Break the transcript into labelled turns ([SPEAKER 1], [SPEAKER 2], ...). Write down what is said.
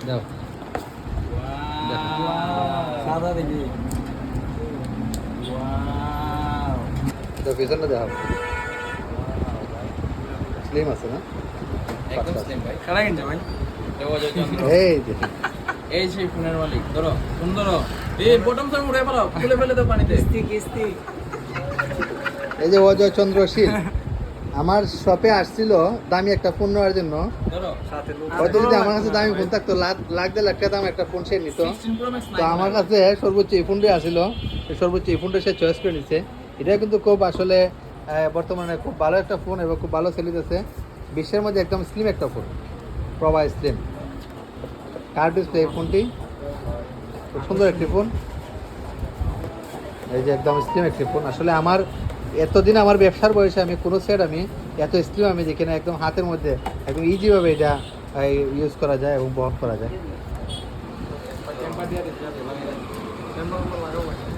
[SPEAKER 1] দাও
[SPEAKER 2] সাদা দেখি
[SPEAKER 1] তো পিছনে দেখাও স্লিম আছে না
[SPEAKER 3] একদম স্লিম ভাই।
[SPEAKER 2] কারা কিনছে ভাই?
[SPEAKER 1] এই যে
[SPEAKER 3] এই সেই ফোনের মালিক ধরো সুন্দর এই বটম সাম উড়ে ফেলো খুলে ফেলে দাও পানিতে।
[SPEAKER 2] কিস্তি
[SPEAKER 1] এই যে অজয় চন্দ্র শীল আমার শপে আসছিল দামি একটা ফোন নেওয়ার জন্য।
[SPEAKER 3] ধরো
[SPEAKER 2] সাথে লোক
[SPEAKER 1] হয়তো যদি আমার কাছে দামি ফোন থাকতো লাখ দেড় লাখ টাকা দাম একটা ফোন সে নিত।
[SPEAKER 3] 16 Pro Max
[SPEAKER 1] তো আমার কাছে সর্বোচ্চ এই ফোনটাই আসছিল, সর্বোচ্চ এই ফোনটা সে চয়েস করে নিচ্ছে। এটা কিন্তু খুব আসলে বর্তমানে খুব ভালো একটা ফোন এবং খুব ভালো সেলিতেছে। বিশ্বের মধ্যে একদম স্লিম একটা ফোন, প্রবাহ স্লিম কার্ভ ডিসপ্লে এই ফোনটি খুব সুন্দর একটি ফোন। এই যে একদম স্লিম একটি ফোন। আসলে আমার এতদিন আমার ব্যবসার বয়সে আমি কোনো সেট আমি এত স্লিম আমি দেখি না। একদম হাতের মধ্যে একদম ইজিভাবে এটা ইউজ করা যায় এবং বহন করা যায়।
[SPEAKER 2] টেম্পার দিয়ে দিতে হবে, টেম্পার লাগাও ভাই।